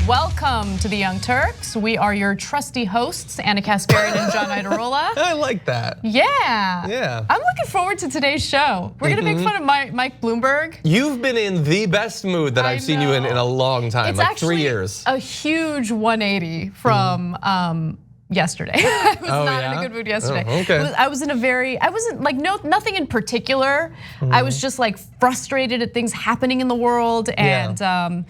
Welcome to the Young Turks. We are your trusty hosts, Anna Kasparian and John Iadarola. I like that. Yeah. I'm looking forward to today's show. We're gonna make fun of Mike Bloomberg. You've been in the best mood that I've seen you in a long time, it's like 3 years. A huge 180 from yesterday. I was not in a good mood yesterday. Oh, okay. I wasn't like nothing in particular. I was just like frustrated at things happening in the world and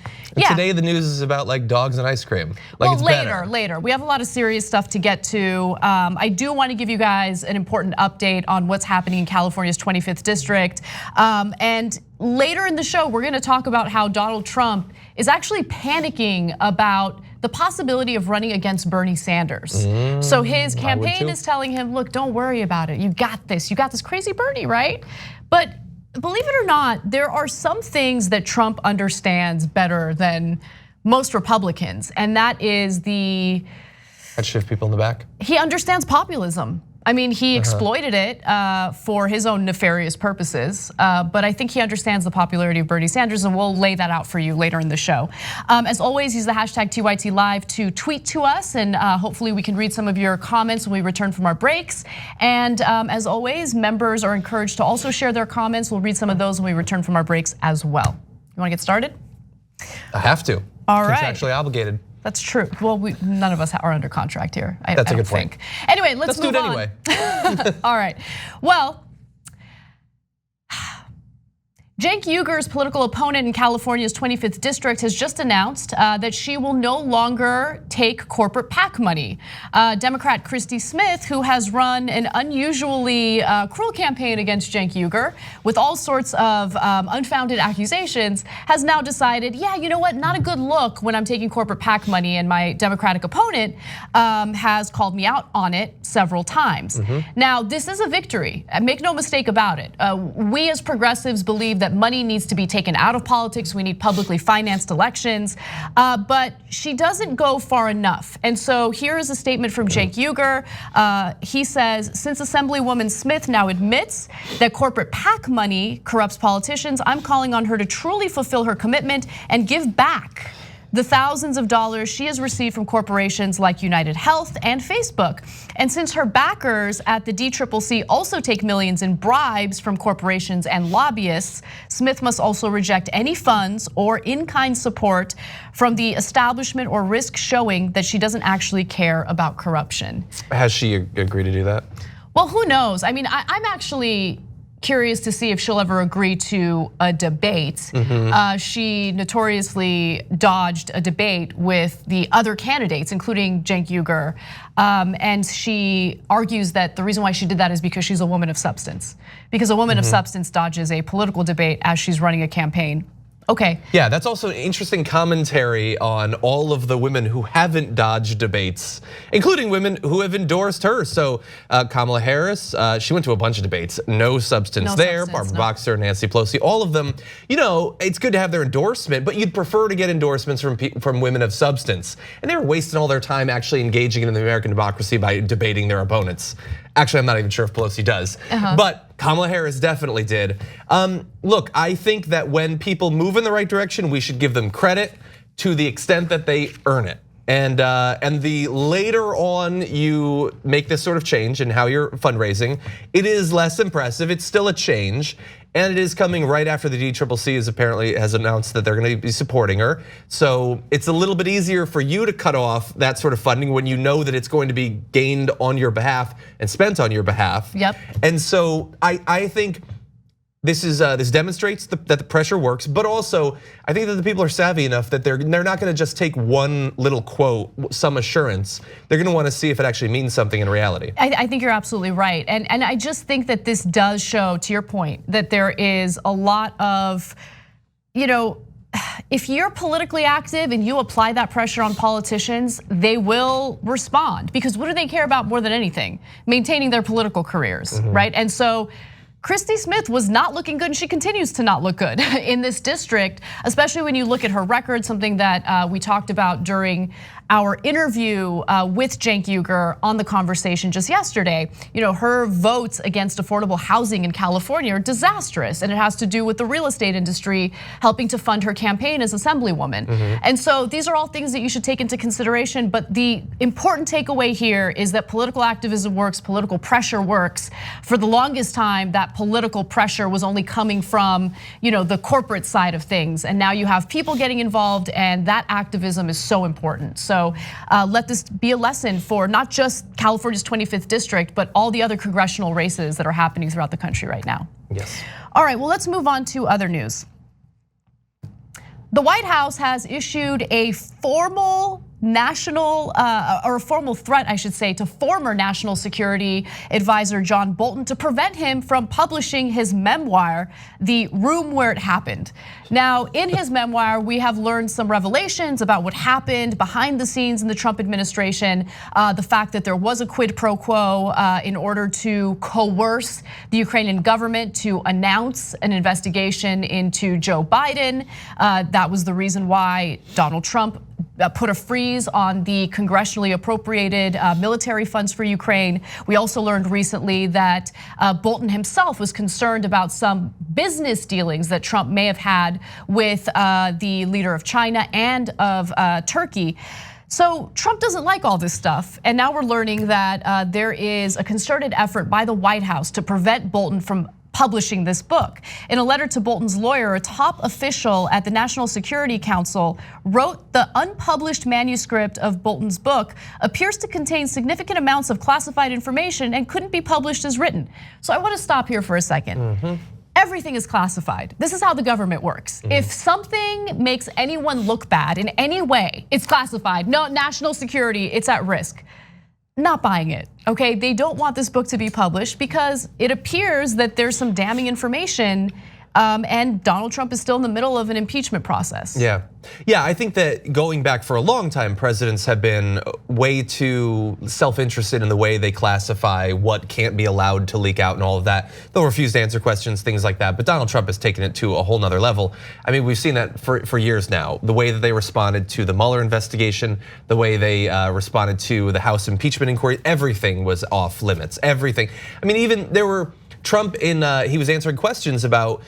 Today the news is about like dogs and ice cream. Like well, later. We have a lot of serious stuff to get to. I do want to give you guys an important update on what's happening in California's 25th district. And later in the show, we're gonna talk about how Donald Trump is actually panicking about the possibility of running against Bernie Sanders. So his campaign is telling him, look, don't worry about it. You got this crazy Bernie, right? But believe it or not, there are some things that Trump understands better than most Republicans, and that is I'd shift people in the back. He understands populism. I mean, he exploited it for his own nefarious purposes, but I think he understands the popularity of Bernie Sanders, and we'll lay that out for you later in the show. As always, use the hashtag TYT Live to tweet to us, and hopefully we can read some of your comments when we return from our breaks. And as always, members are encouraged to also share their comments. We'll read some of those when we return from our breaks as well. You wanna get started? I have to. All right. Contractually obligated. That's true. Well, none of us are under contract here. That's a good point. Anyway, let's move on. Let's do it anyway. All right. Well, Cenk Uyghur's political opponent in California's 25th district has just announced that she will no longer take corporate PAC money. Democrat Christie Smith, who has run an unusually cruel campaign against Cenk Uyghur with all sorts of unfounded accusations, has now decided, yeah, you know what, not a good look when I'm taking corporate PAC money, and my Democratic opponent has called me out on it several times. Now, this is a victory, make no mistake about it. We as progressives believe that money needs to be taken out of politics. We need publicly financed elections, but she doesn't go far enough. And so here is a statement from Cenk Uyghur. He says, since Assemblywoman Smith now admits that corporate PAC money corrupts politicians, I'm calling on her to truly fulfill her commitment and give back the thousands of dollars she has received from corporations like United Health and Facebook. And since her backers at the DCCC also take millions in bribes from corporations and lobbyists, Smith must also reject any funds or in-kind support from the establishment or risk showing that she doesn't actually care about corruption. Has she agreed to do that? Well, who knows? I mean, I'm actually curious to see if she'll ever agree to a debate. She notoriously dodged a debate with the other candidates, including Cenk Uyghur. And she argues that the reason why she did that is because she's a woman of substance. Because a woman of substance dodges a political debate as she's running a campaign. Okay. Yeah, that's also an interesting commentary on all of the women who haven't dodged debates, including women who have endorsed her. So Kamala Harris, she went to a bunch of debates, no substance there. Barbara Boxer, Nancy Pelosi, all of them. You know, it's good to have their endorsement, but you'd prefer to get endorsements from women of substance. And they were wasting all their time actually engaging in the American democracy by debating their opponents. Actually, I'm not even sure if Pelosi does, but Kamala Harris definitely did. Look, I think that when people move in the right direction, we should give them credit to the extent that they earn it. And the later on you make this sort of change in how you're fundraising, it is less impressive. It's still a change. And it is coming right after the DCCC has announced that they're going to be supporting her. So it's a little bit easier for you to cut off that sort of funding when you know that it's going to be gained on your behalf and spent on your behalf. Yep. And so I think this demonstrates that the pressure works, but also I think that the people are savvy enough that they're not going to just take one little quote, some assurance. They're going to want to see if it actually means something in reality. I think you're absolutely right, and I just think that this does show, to your point, that there is a lot of, if you're politically active and you apply that pressure on politicians, they will respond, because what do they care about more than anything? Maintaining their political careers, right? And so Christie Smith was not looking good, and she continues to not look good in this district, especially when you look at her record, something that we talked about during our interview with Cenk Uygur on The Conversation just yesterday. Her votes against affordable housing in California are disastrous, and it has to do with the real estate industry helping to fund her campaign as Assemblywoman. And so these are all things that you should take into consideration, but the important takeaway here is that political activism works, political pressure works. For the longest time, that political pressure was only coming from the corporate side of things, and now you have people getting involved, and that activism is so important. So let this be a lesson for not just California's 25th district, but all the other congressional races that are happening throughout the country right now. Yes. All right, well, let's move on to other news. The White House has issued a formal or a formal threat, I should say, to former National Security Advisor John Bolton to prevent him from publishing his memoir, The Room Where It Happened. Now, in his memoir, we have learned some revelations about what happened behind the scenes in the Trump administration, the fact that there was a quid pro quo in order to coerce the Ukrainian government to announce an investigation into Joe Biden. That was the reason why Donald Trump put a freeze on the congressionally appropriated military funds for Ukraine. We also learned recently that Bolton himself was concerned about some business dealings that Trump may have had with the leader of China and of Turkey. So Trump doesn't like all this stuff, and now we're learning that there is a concerted effort by the White House to prevent Bolton from publishing this book. In a letter to Bolton's lawyer, a top official at the National Security Council wrote the unpublished manuscript of Bolton's book appears to contain significant amounts of classified information and couldn't be published as written. So I want to stop here for a second. Everything is classified. This is how the government works. If something makes anyone look bad in any way, it's classified. No, national security, it's at risk. Not buying it, okay? They don't want this book to be published because it appears that there's some damning information, and Donald Trump is still in the middle of an impeachment process. Yeah, I think that going back for a long time, presidents have been way too self-interested in the way they classify what can't be allowed to leak out and all of that. They'll refuse to answer questions, things like that. But Donald Trump has taken it to a whole nother level. I mean, we've seen that for years now. The way that they responded to the Mueller investigation, the way they responded to the House impeachment inquiry, everything was off limits, everything. I mean, even there were Trump he was answering questions about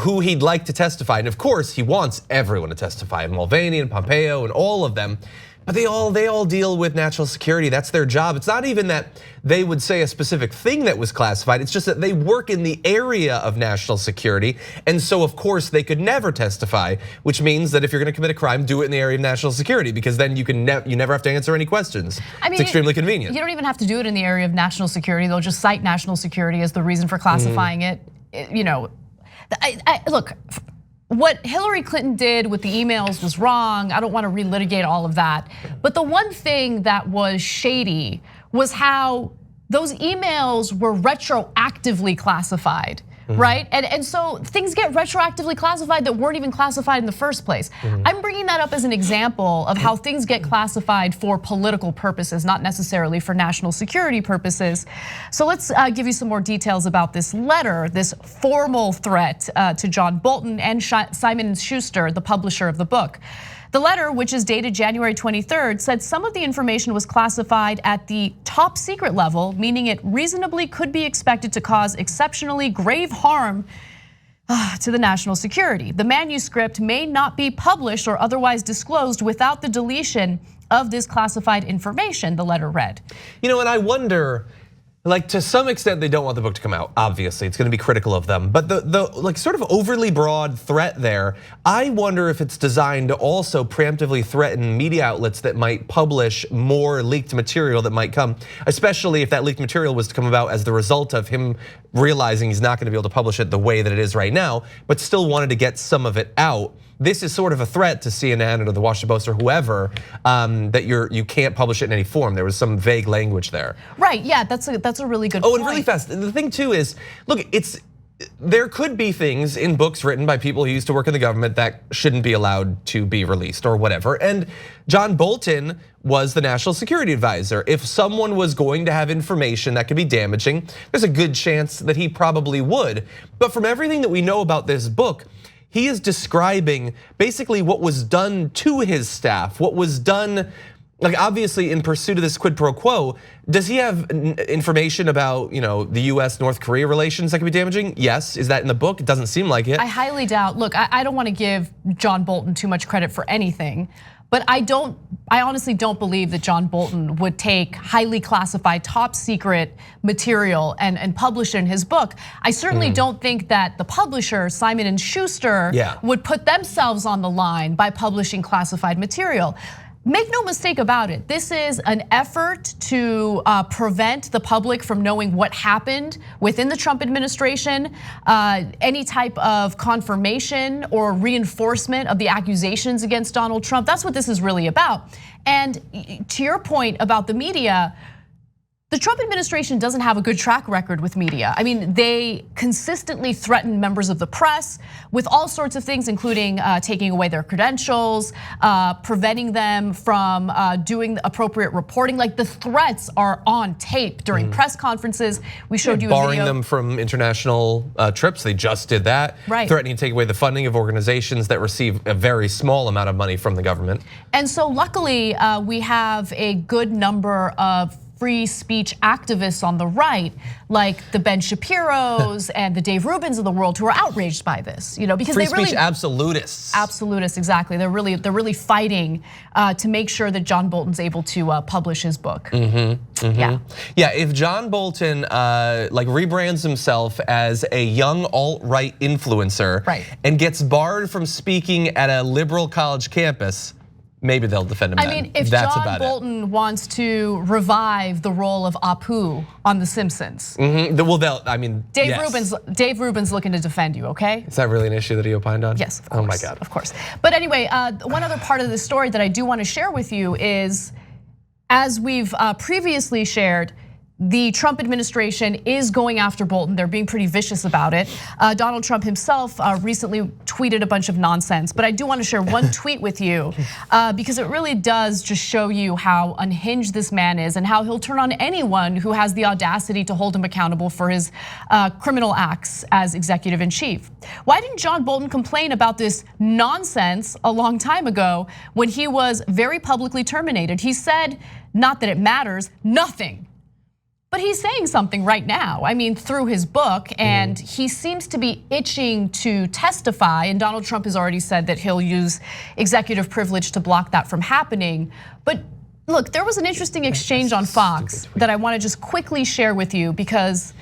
who he'd like to testify. And of course, he wants everyone to testify, Mulvaney and Pompeo and all of them. But they all deal with national security. That's their job. It's not even that they would say a specific thing that was classified. It's just that they work in the area of national security. And so of course they could never testify, which means that if you're gonna commit a crime, do it in the area of national security, because then you never have to answer any questions. I mean, it's extremely convenient. You don't even have to do it in the area of national security. They'll just cite national security as the reason for classifying it. Look, what Hillary Clinton did with the emails was wrong. I don't want to relitigate all of that. But the one thing that was shady was how those emails were retroactively classified, right? And so things get retroactively classified that weren't even classified in the first place. I'm bringing that up as an example of how things get classified for political purposes, not necessarily for national security purposes. So let's give you some more details about this letter, this formal threat to John Bolton and Simon & Schuster, the publisher of the book. The letter, which is dated January 23rd, said some of the information was classified at the top secret level, meaning it reasonably could be expected to cause exceptionally grave harm to the national security. The manuscript may not be published or otherwise disclosed without the deletion of this classified information, the letter read. And I wonder, like, to some extent they don't want the book to come out, obviously, it's gonna be critical of them. But the like sort of overly broad threat there, I wonder if it's designed to also preemptively threaten media outlets that might publish more leaked material that might come, especially if that leaked material was to come about as the result of him realizing he's not gonna be able to publish it the way that it is right now, but still wanted to get some of it out. This is sort of a threat to CNN or the Washington Post or whoever that you can't publish it in any form. There was some vague language there. Right, yeah, that's a really good point. Oh, and really fast, the thing too is, look, there could be things in books written by people who used to work in the government that shouldn't be allowed to be released or whatever. And John Bolton was the national security advisor. If someone was going to have information that could be damaging, there's a good chance that he probably would. But from everything that we know about this book, he is describing basically what was done to his staff, what was done Like obviously in pursuit of this quid pro quo, does he have information about the US-North Korea relations that could be damaging? Yes, is that in the book? It doesn't seem like it. I highly doubt, look, I don't wanna give John Bolton too much credit for anything, but I honestly don't believe that John Bolton would take highly classified, top secret material and publish it in his book. I certainly don't think that the publisher, Simon & Schuster, would put themselves on the line by publishing classified material. Make no mistake about it, this is an effort to prevent the public from knowing what happened within the Trump administration, any type of confirmation or reinforcement of the accusations against Donald Trump. That's what this is really about. And to your point about the media, the Trump administration doesn't have a good track record with media. I mean, they consistently threaten members of the press with all sorts of things, including taking away their credentials, preventing them from doing the appropriate reporting. Like the threats are on tape during press conferences. We showed you a video. Barring them from international trips, they just did that. Right. Threatening to take away the funding of organizations that receive a very small amount of money from the government. And so luckily, we have a good number of free speech activists on the right, like the Ben Shapiros and the Dave Rubins of the world, who are outraged by this, because free they really speech absolutists. Absolutists, exactly. They're really fighting to make sure that John Bolton's able to publish his book. Yeah. If John Bolton rebrands himself as a young alt-right influencer, and gets barred from speaking at a liberal college campus, maybe they'll defend him. I mean, if John Bolton wants to revive the role of Apu on The Simpsons, Dave Rubin's looking to defend you, okay? Is that really an issue that he opined on? Yes, of course. Oh my God. Of course. But anyway, one other part of the story that I do want to share with you is, as we've previously shared, the Trump administration is going after Bolton. They're being pretty vicious about it. Donald Trump himself recently tweeted a bunch of nonsense, but I do want to share one tweet with you because it really does just show you how unhinged this man is and how he'll turn on anyone who has the audacity to hold him accountable for his criminal acts as executive in chief. Why didn't John Bolton complain about this nonsense a long time ago when he was very publicly terminated? He said, not that it matters, nothing. But he's saying something right now, I mean, through his book, and he seems to be itching to testify, and Donald Trump has already said that he'll use executive privilege to block that from happening. But look, there was an interesting exchange on Fox that I want to just quickly share with you because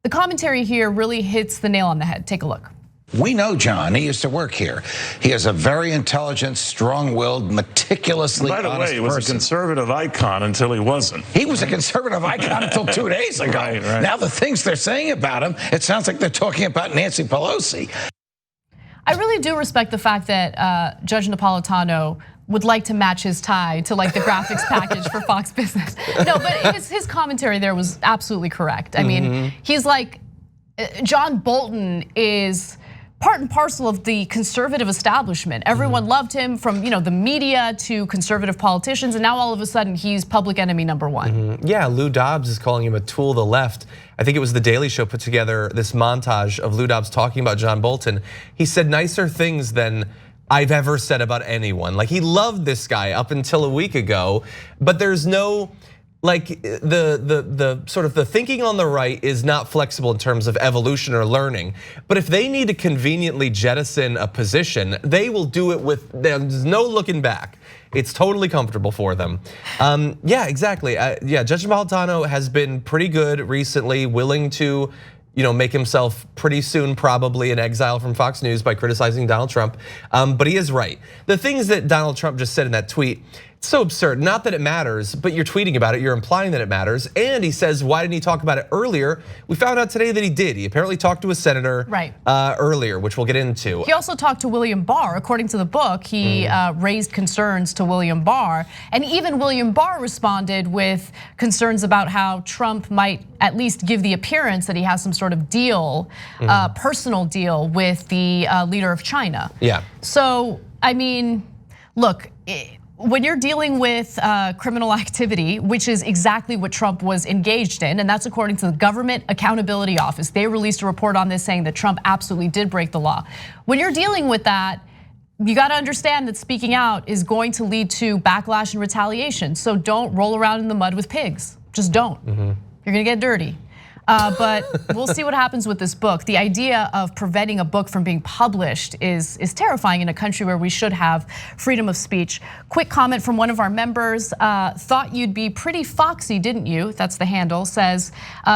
the commentary here really hits the nail on the head. Take a look. We know John, he used to work here. He is a very intelligent, strong-willed, meticulously honest person. By the way, he was a conservative icon until he wasn't. He was a conservative icon until 2 days ago. Right. Now the things they're saying about him, it sounds like they're talking about Nancy Pelosi. I really do respect the fact that Judge Napolitano would like to match his tie to like the graphics package for Fox Business. No, but his commentary there was absolutely correct. I mean, he's like, John Bolton is part and parcel of the conservative establishment. Everyone loved him, from the media to conservative politicians, and now all of a sudden he's public enemy number one. Yeah, Lou Dobbs is calling him a tool of the left. I think it was The Daily Show put together this montage of Lou Dobbs talking about John Bolton. He said nicer things than I've ever said about anyone. Like, he loved this guy up until a week ago, but there's no, like, the sort of the thinking on the right is not flexible in terms of evolution or learning. But if they need to conveniently jettison a position, they will do it with, there's no looking back. It's totally comfortable for them. Yeah, exactly. Judge Napolitano has been pretty good recently, willing to make himself pretty soon probably in exile from Fox News by criticizing Donald Trump. But he is right. The things that Donald Trump just said in that tweet, it's so absurd. Not that it matters, but you're tweeting about it, you're implying that it matters. And he says, why didn't he talk about it earlier? We found out today that he did. He apparently talked to a senator earlier, which we'll get into. He also talked to William Barr. According to the book, he raised concerns to William Barr. And even William Barr responded with concerns about how Trump might at least give the appearance that he has some sort of deal, personal deal with the leader of China. Yeah. So, I mean, look, when you're dealing with criminal activity, which is exactly what Trump was engaged in, and that's according to the Government Accountability Office. They released a report on this saying that Trump absolutely did break the law. When you're dealing with that, you got to understand that speaking out is going to lead to backlash and retaliation. So don't roll around in the mud with pigs. Just don't. You're gonna get dirty. But we'll see what happens with this book. The idea of preventing a book from being published is terrifying in a country where we should have freedom of speech. Quick comment from one of our members, thought you'd be pretty foxy, didn't you? That's the handle, says,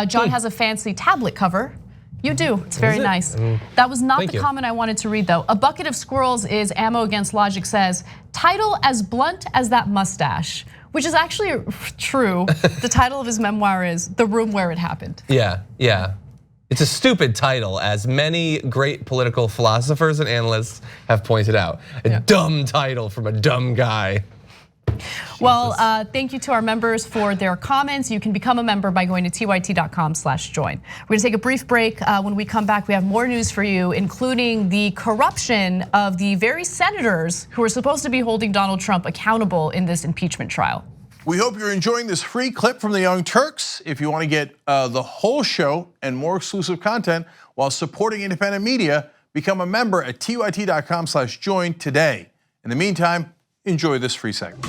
John has a fancy tablet cover. You do, it's very nice. That was not the comment I wanted to read though. A bucket of squirrels is ammo against logic says, title as blunt as that mustache, which is actually true. The title of his memoir is The Room Where It Happened. Yeah. It's a stupid title, as many great political philosophers and analysts have pointed out. A dumb title from a dumb guy. Well, thank you to our members for their comments. You can become a member by going to tyt.com/join. We're gonna take a brief break. When we come back, we have more news for you, including the corruption of the very senators who are supposed to be holding Donald Trump accountable in this impeachment trial. We hope you're enjoying this free clip from the Young Turks. If you want to get the whole show and more exclusive content while supporting independent media, become a member at tyt.com/join today. In the meantime, enjoy this free segment.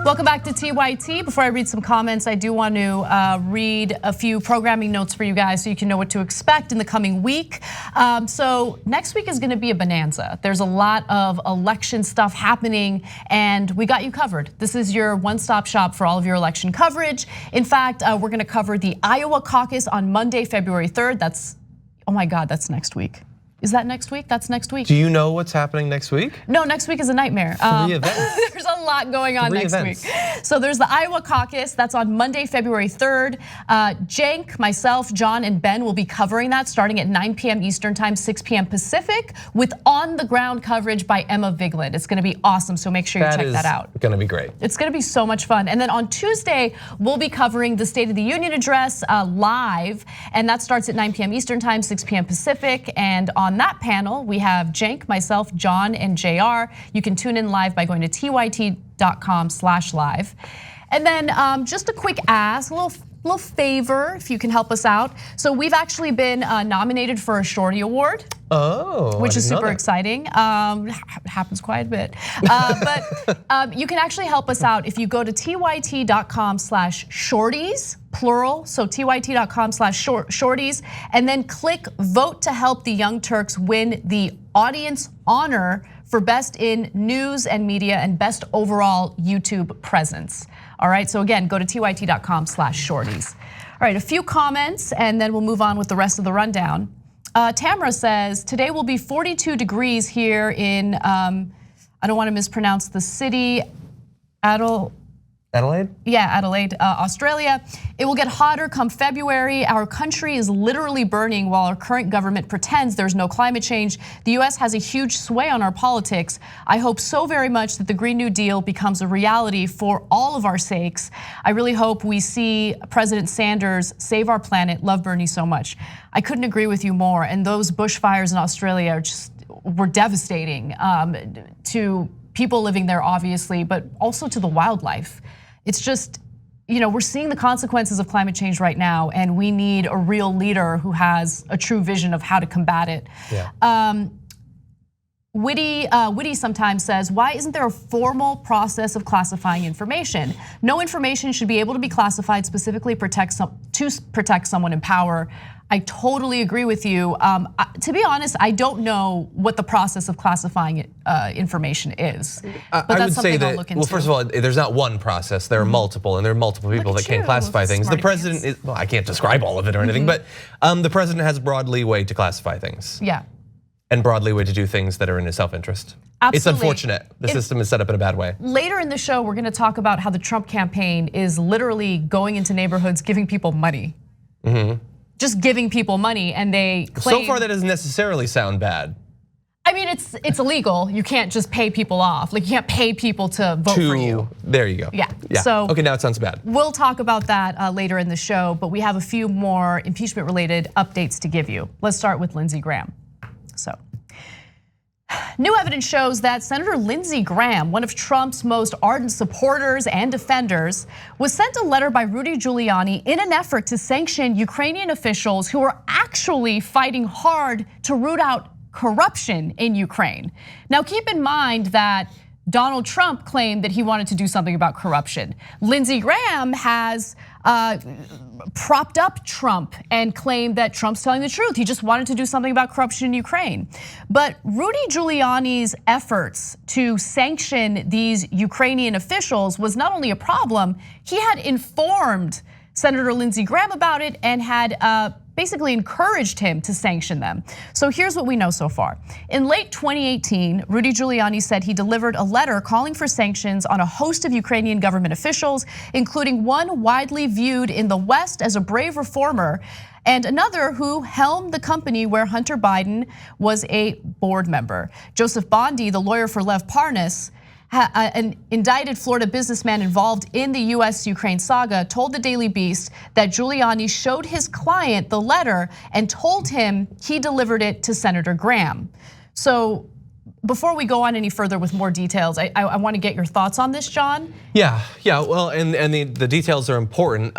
Welcome back to TYT. Before I read some comments, I do want to read a few programming notes for you guys so you can know what to expect in the coming week. So next week is gonna be a bonanza. There's a lot of election stuff happening and we got you covered. This is your one-stop shop for all of your election coverage. In fact, we're gonna cover the Iowa caucus on Monday, February 3rd. That's, oh my God, that's next week. Is that next week? That's next week. Do you know what's happening next week? No, next week is a nightmare. 3 events. There's a lot going on next week. So there's the Iowa caucus, that's on Monday, February 3rd. Cenk, myself, John, and Ben will be covering that starting at 9 p.m. Eastern time, 6 p.m. Pacific, with on-the-ground coverage by Emma Vigeland. It's gonna be awesome, so make sure you check that out. Gonna be great. It's gonna be so much fun. And then on Tuesday, we'll be covering the State of the Union address live, and that starts at 9 p.m. Eastern time, 6 p.m. Pacific. And on that panel, we have Cenk, myself, John, and JR. You can tune in live by going to tyt.com/live. And then just a quick ask, a little favor, if you can help us out. So we've actually been nominated for a Shorty Award. Oh, which is super exciting. Happens quite a bit. But you can actually help us out if you go to tyt.com/shorties, plural. So tyt.com/shorties, and then click vote to help the Young Turks win the audience honor for best in news and media and best overall YouTube presence. All right, so again, go to tyt.com/shorties. All right, a few comments and then we'll move on with the rest of the rundown. Tamara says, today will be 42 degrees here in, I don't want to mispronounce the city, Adelaide? Yeah, Adelaide, Australia. It will get hotter come February. Our country is literally burning while our current government pretends there's no climate change. The US has a huge sway on our politics. I hope so very much that the Green New Deal becomes a reality for all of our sakes. I really hope we see President Sanders save our planet. Love Bernie so much. I couldn't agree with you more. And those bushfires in Australia were devastating to people living there, obviously, but also to the wildlife. It's just, we're seeing the consequences of climate change right now, and we need a real leader who has a true vision of how to combat it. Yeah. Witty sometimes says, why isn't there a formal process of classifying information? No information should be able to be classified specifically to protect someone in power. I totally agree with you. To be honest, I don't know what the process of classifying information is. But that's something I'll look into. Well, first of all, there's not one process. There are multiple, and there are multiple people that can classify things. The president is, well, I can't describe all of it or anything, but the president has broad leeway to classify things. Yeah. And broad leeway to do things that are in his self-interest. Absolutely. It's unfortunate. The system is set up in a bad way. Later in the show, we're gonna talk about how the Trump campaign is literally going into neighborhoods, giving people money. Just giving people money, and they claim. So far, that doesn't necessarily sound bad. I mean, it's illegal. You can't just pay people off. Like, you can't pay people to vote for you. There you go. Yeah. So okay, now it sounds bad. We'll talk about that later in the show, but we have a few more impeachment-related updates to give you. Let's start with Lindsey Graham. So, New evidence shows that Senator Lindsey Graham, one of Trump's most ardent supporters and defenders, was sent a letter by Rudy Giuliani in an effort to sanction Ukrainian officials who are actually fighting hard to root out corruption in Ukraine. Now, keep in mind that Donald Trump claimed that he wanted to do something about corruption. Lindsey Graham has propped up Trump and claimed that Trump's telling the truth. He just wanted to do something about corruption in Ukraine. But Rudy Giuliani's efforts to sanction these Ukrainian officials was not only a problem, he had informed Senator Lindsey Graham about it and had basically encouraged him to sanction them. So here's what we know so far. In late 2018, Rudy Giuliani said he delivered a letter calling for sanctions on a host of Ukrainian government officials, including one widely viewed in the West as a brave reformer, and another who helmed the company where Hunter Biden was a board member. Joseph Bondi, the lawyer for Lev Parnas, an indicted Florida businessman involved in the US-Ukraine saga, told the Daily Beast that Giuliani showed his client the letter and told him he delivered it to Senator Graham. So before we go on any further with more details, I want to get your thoughts on this, John. Yeah, well, and the details are important.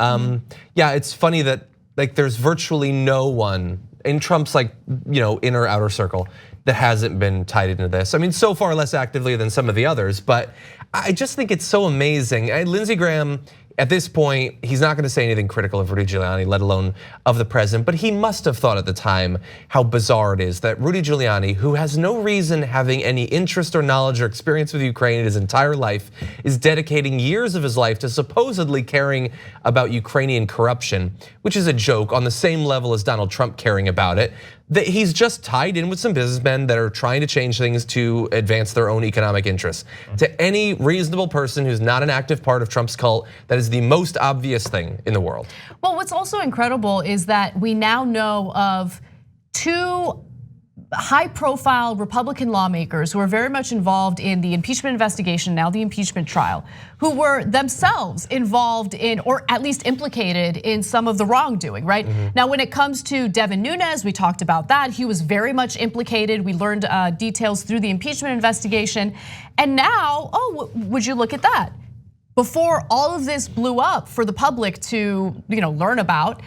Yeah, it's funny that there's virtually no one in Trump's inner outer circle that hasn't been tied into this. I mean, so far less actively than some of the others, but I just think it's so amazing. Lindsey Graham, at this point, he's not gonna say anything critical of Rudy Giuliani, let alone of the president, but he must have thought at the time how bizarre it is that Rudy Giuliani, who has no reason having any interest or knowledge or experience with Ukraine in his entire life, is dedicating years of his life to supposedly caring about Ukrainian corruption, which is a joke on the same level as Donald Trump caring about it. That he's just tied in with some businessmen that are trying to change things to advance their own economic interests. To any reasonable person who's not an active part of Trump's cult, that is the most obvious thing in the world. Well, what's also incredible is that we now know of two high-profile Republican lawmakers who are very much involved in the impeachment investigation, now the impeachment trial, who were themselves involved in, or at least implicated in, some of the wrongdoing, right? Now, when it comes to Devin Nunes, we talked about that. He was very much implicated. We learned details through the impeachment investigation. And now, would you look at that? Before all of this blew up for the public to learn about,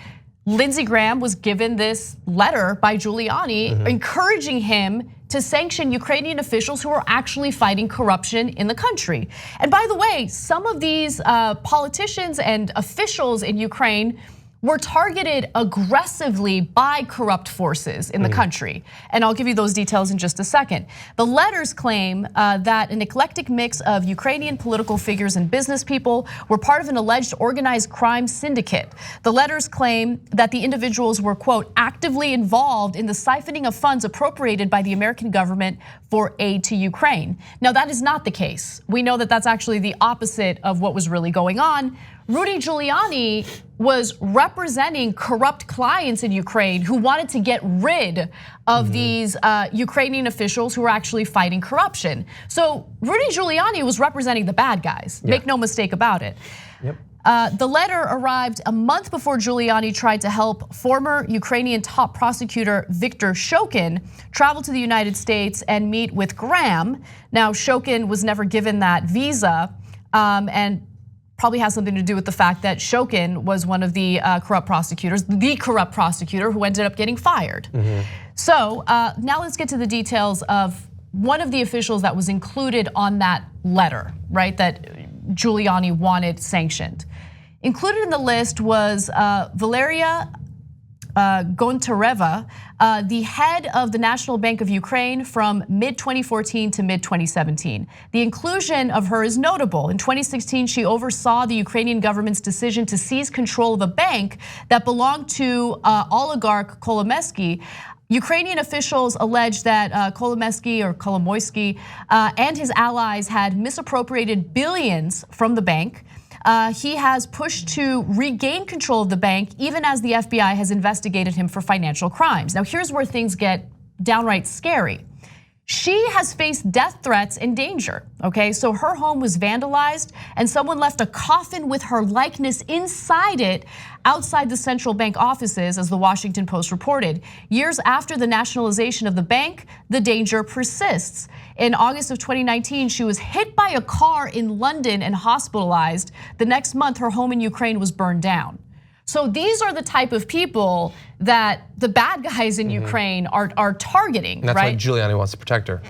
Lindsey Graham was given this letter by Giuliani encouraging him to sanction Ukrainian officials who are actually fighting corruption in the country. And by the way, some of these politicians and officials in Ukraine were targeted aggressively by corrupt forces in the country. And I'll give you those details in just a second. The letters claim that an eclectic mix of Ukrainian political figures and business people were part of an alleged organized crime syndicate. The letters claim that the individuals were, quote, actively involved in the siphoning of funds appropriated by the American government for aid to Ukraine. Now, that is not the case. We know that that's actually the opposite of what was really going on. Rudy Giuliani was representing corrupt clients in Ukraine who wanted to get rid of these Ukrainian officials who were actually fighting corruption. So Rudy Giuliani was representing the bad guys, make no mistake about it. The letter arrived a month before Giuliani tried to help former Ukrainian top prosecutor Viktor Shokin travel to the United States and meet with Graham. Now, Shokin was never given that visa, and probably has something to do with the fact that Shokin was one of the corrupt prosecutors, the corrupt prosecutor who ended up getting fired. So now let's get to the details of one of the officials that was included on that letter, right, that Giuliani wanted sanctioned. Included in the list was Valeria Gontareva, the head of the National Bank of Ukraine from mid-2014 to mid-2017. The inclusion of her is notable. In 2016, she oversaw the Ukrainian government's decision to seize control of a bank that belonged to oligarch Kolomoisky. Ukrainian officials allege that Kolomoisky and his allies had misappropriated billions from the bank. He has pushed to regain control of the bank, even as the FBI has investigated him for financial crimes. Now, here's where things get downright scary. She has faced death threats and danger, okay? So her home was vandalized and someone left a coffin with her likeness inside it outside the central bank offices, as the Washington Post reported. Years after the nationalization of the bank, the danger persists. In August of 2019, she was hit by a car in London and hospitalized. The next month, her home in Ukraine was burned down. So these are the type of people that the bad guys in Ukraine are targeting, and that's right? why Giuliani wants to protect her.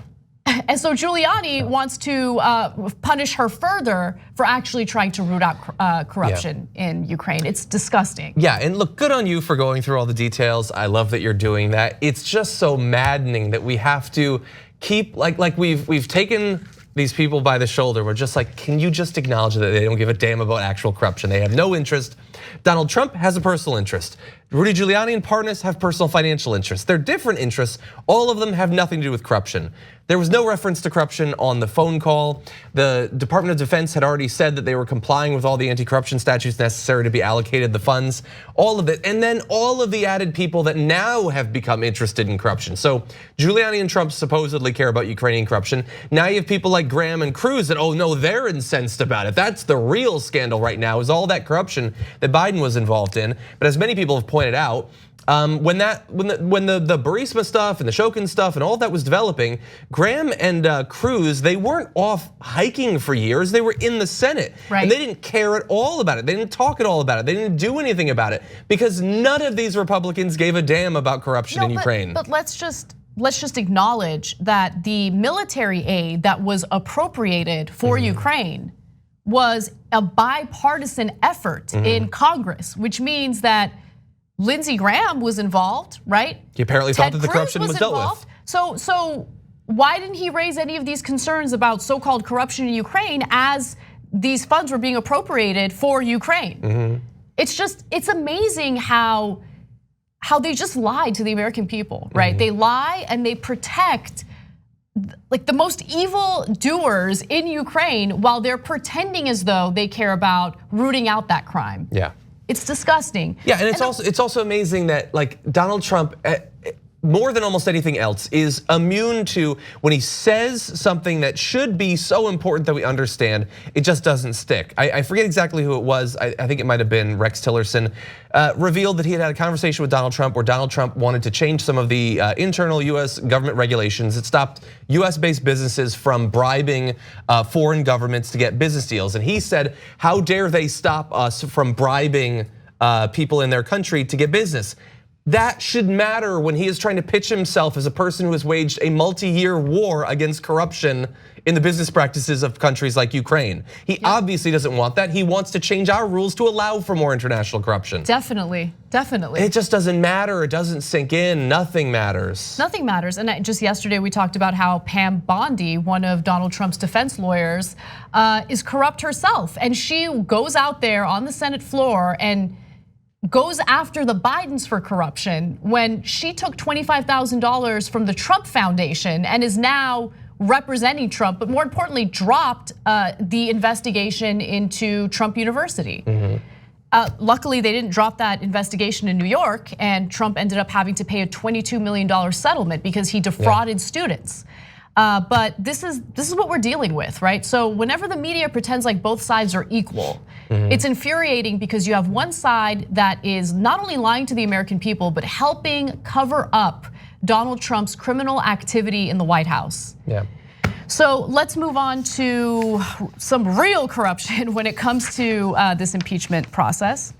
And so Giuliani wants to punish her further for actually trying to root out corruption in Ukraine. It's disgusting. Yeah, and look, good on you for going through all the details. I love that you're doing that. It's just so maddening that we have to keep, like we've taken these people by the shoulder. We're just like, can you just acknowledge that they don't give a damn about actual corruption? They have no interest. Donald Trump has a personal interest. Rudy Giuliani and Parnas have personal financial interests. They're different interests. All of them have nothing to do with corruption. There was no reference to corruption on the phone call. The Department of Defense had already said that they were complying with all the anti-corruption statutes necessary to be allocated the funds, all of it. And then all of the added people that now have become interested in corruption. So Giuliani and Trump supposedly care about Ukrainian corruption. Now you have people like Graham and Cruz that, oh no, they're incensed about it. That's the real scandal right now, is all that corruption that Biden was involved in. But as many people have pointed out, when the Burisma stuff and the Shokin stuff and all of that was developing, Graham and Cruz, they weren't off hiking for years. They were in the Senate, right. And they didn't care at all about it. They didn't talk at all about it. They didn't do anything about it because none of these Republicans gave a damn about corruption in Ukraine. But let's just acknowledge that the military aid that was appropriated for Ukraine was a bipartisan effort in Congress, which means that Lindsey Graham was involved, right? He apparently thought that the corruption was dealt with. So why didn't he raise any of these concerns about so-called corruption in Ukraine as these funds were being appropriated for Ukraine? It's amazing how they just lied to the American people, right? They lie and they protect like the most evil doers in Ukraine while they're pretending as though they care about rooting out that crime. Yeah. It's disgusting. Yeah, and it's also amazing that like Donald Trump, more than almost anything else, is immune to when he says something that should be so important that we understand, it just doesn't stick. I forget exactly who it was. I think it might have been Rex Tillerson, revealed that he had a conversation with Donald Trump where Donald Trump wanted to change some of the internal US government regulations that stopped US-based businesses from bribing foreign governments to get business deals. And he said, how dare they stop us from bribing people in their country to get business? That should matter when he is trying to pitch himself as a person who has waged a multi-year war against corruption in the business practices of countries like Ukraine. He obviously doesn't want that. He wants to change our rules to allow for more international corruption. Definitely. It just doesn't matter. It doesn't sink in. Nothing matters. Nothing matters. And just yesterday we talked about how Pam Bondi, one of Donald Trump's defense lawyers, is corrupt herself. And she goes out there on the Senate floor and goes after the Bidens for corruption when she took $25,000 from the Trump Foundation and is now representing Trump, but more importantly, dropped the investigation into Trump University. Luckily, they didn't drop that investigation in New York, and Trump ended up having to pay a $22 million settlement because he defrauded students. But this is what we're dealing with, right? So whenever the media pretends like both sides are equal, it's infuriating because you have one side that is not only lying to the American people, but helping cover up Donald Trump's criminal activity in the White House. Yeah. So let's move on to some real corruption when it comes to this impeachment process.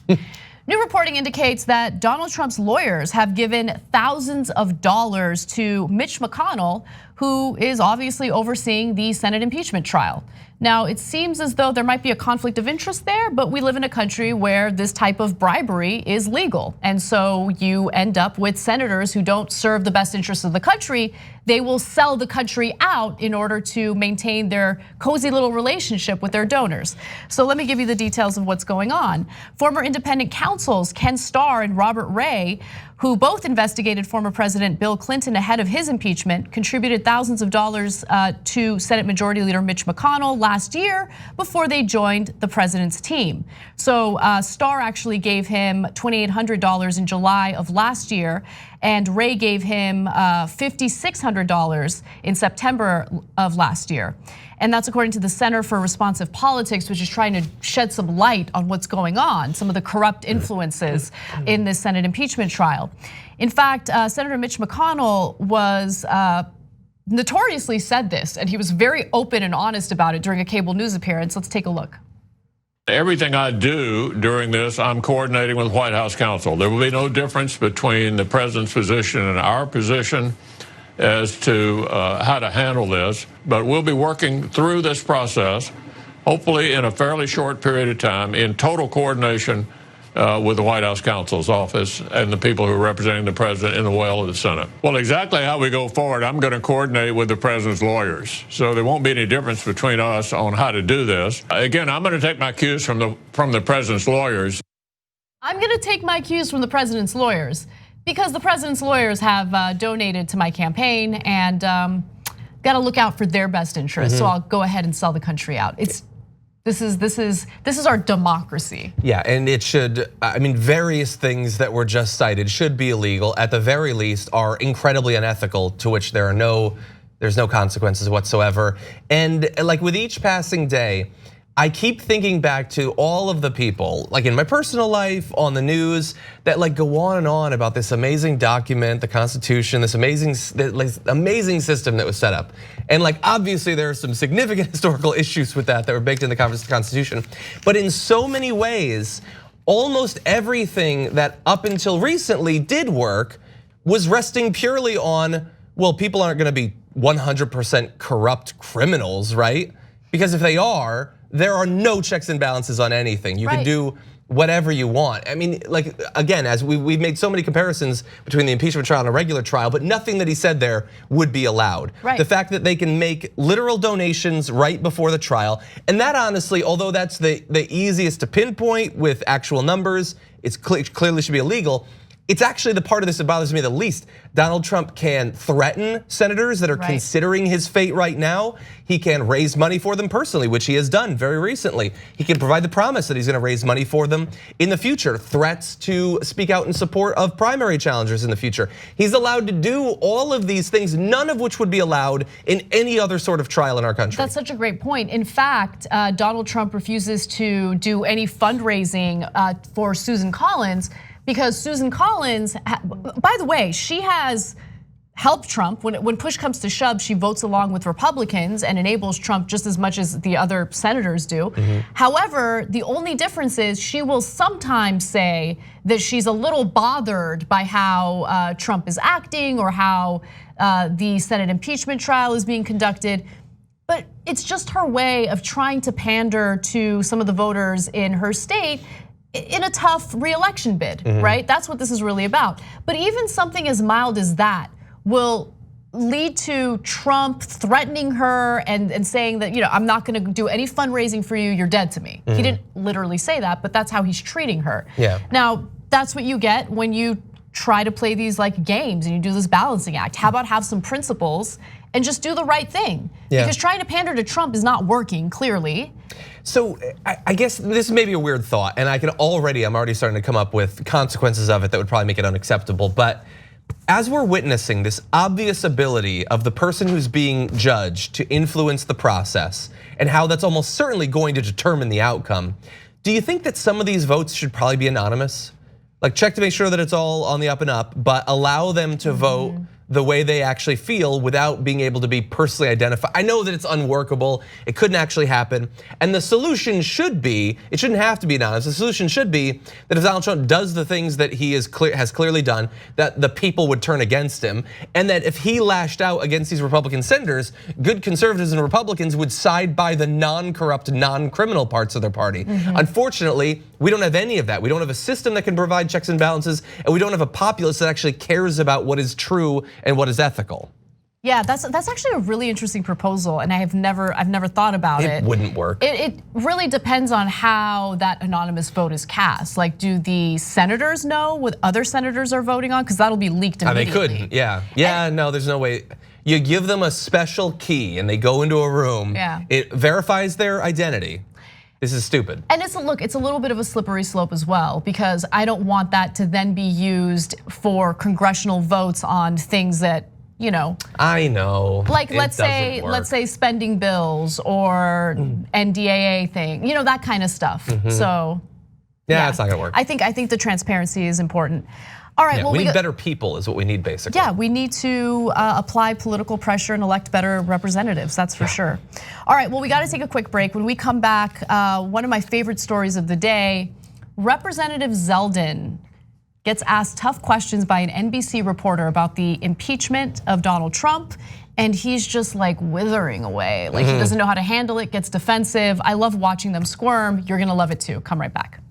New reporting indicates that Donald Trump's lawyers have given thousands of dollars to Mitch McConnell, who is obviously overseeing the Senate impeachment trial. Now, it seems as though there might be a conflict of interest there, but we live in a country where this type of bribery is legal. And so you end up with senators who don't serve the best interests of the country. They will sell the country out in order to maintain their cozy little relationship with their donors. So let me give you the details of what's going on. Former independent counsels Ken Starr and Robert Ray, who both investigated former President Bill Clinton ahead of his impeachment, contributed thousands of dollars to Senate Majority Leader Mitch McConnell last year before they joined the president's team. So Starr actually gave him $2,800 in July of last year. and Wray gave him $5,600 in September of last year. And that's according to the Center for Responsive Politics, which is trying to shed some light on what's going on, some of the corrupt influences in this Senate impeachment trial. In fact, Senator Mitch McConnell was notoriously said this, and he was very open and honest about it during a cable news appearance. Let's take a look. Everything I do during this, I'm coordinating with White House counsel. There will be no difference between the president's position and our position as to how to handle this, but we'll be working through this process, hopefully in a fairly short period of time, in total coordination with the White House counsel's office and the people who are representing the president in the will of the Senate. Well, exactly how we go forward, I'm going to coordinate with the president's lawyers, so there won't be any difference between us on how to do this. Again, I'm going to take my cues from the president's lawyers. I'm going to take my cues from the president's lawyers, because the president's lawyers have donated to my campaign and got to look out for their best interests. So I'll go ahead and sell the country out. This is our democracy. Yeah, and it should, I mean, various things that were just cited should be illegal, at the very least are incredibly unethical, to which there's no consequences whatsoever. And like with each passing day, I keep thinking back to all of the people, like in my personal life, on the news, that like go on and on about this amazing document, the Constitution, this amazing system that was set up. And like obviously there are some significant historical issues with that were baked in the Constitution. But in so many ways, almost everything that up until recently did work was resting purely on, well, people aren't gonna be 100% corrupt criminals, right? Because if they are, there are no checks and balances on anything. You can do whatever you want. I mean, like again, as we've made so many comparisons between the impeachment trial and a regular trial, but nothing that he said there would be allowed. The fact that they can make literal donations right before the trial, and that honestly, although that's the easiest to pinpoint with actual numbers, it's clearly should be illegal. It's actually the part of this that bothers me the least. Donald Trump can threaten senators that are considering his fate right now. He can raise money for them personally, which he has done very recently. He can provide the promise that he's gonna raise money for them in the future. Threats to speak out in support of primary challengers in the future. He's allowed to do all of these things, none of which would be allowed in any other sort of trial in our country. That's such a great point. In fact, Donald Trump refuses to do any fundraising for Susan Collins, because Susan Collins, by the way, she has helped Trump. When push comes to shove, she votes along with Republicans and enables Trump just as much as the other senators do. However, the only difference is she will sometimes say that she's a little bothered by how Trump is acting or how the Senate impeachment trial is being conducted. But it's just her way of trying to pander to some of the voters in her state in a tough re-election bid, right? That's what this is really about. But even something as mild as that will lead to Trump threatening her and saying that, I'm not gonna do any fundraising for you, you're dead to me. He didn't literally say that, but that's how he's treating her. Now, that's what you get when you try to play these like games and you do this balancing act. How about have some principles and just do the right thing? Because trying to pander to Trump is not working, clearly. So I guess this may be a weird thought, and I'm already starting to come up with consequences of it that would probably make it unacceptable. But as we're witnessing this obvious ability of the person who's being judged to influence the process, and how that's almost certainly going to determine the outcome, do you think that some of these votes should probably be anonymous? Like check to make sure that it's all on the up and up, but allow them to vote the way they actually feel without being able to be personally identified. I know that it's unworkable, it couldn't actually happen. And the solution should be, it shouldn't have to be anonymous, the solution should be that if Donald Trump does the things that he has clearly done, that the people would turn against him. And that if he lashed out against these Republican senators, good conservatives and Republicans would side by the non-corrupt, non-criminal parts of their party. Unfortunately, we don't have any of that. We don't have a system that can provide checks and balances, and we don't have a populace that actually cares about what is true and what is ethical. Yeah, that's actually a really interesting proposal, and I've never thought about it. It wouldn't work. It really depends on how that anonymous vote is cast. Like, do the senators know what other senators are voting on? Because that'll be leaked immediately. They couldn't, yeah. No, there's no way. You give them a special key and they go into a room. It verifies their identity. This is stupid. And it's a little bit of a slippery slope as well, because I don't want that to then be used for congressional votes on things that, I know. Like let's say spending bills or NDAA thing, that kind of stuff. So yeah, it's not gonna work. I think the transparency is important. All right, well, we need better people is what we need basically. Yeah, we need to apply political pressure and elect better representatives, that's for sure. All right, well, we gotta take a quick break. When we come back, one of my favorite stories of the day, Representative Zeldin gets asked tough questions by an NBC reporter about the impeachment of Donald Trump, and he's just like withering away. Like he doesn't know how to handle it, gets defensive. I love watching them squirm. You're gonna love it too. Come right back.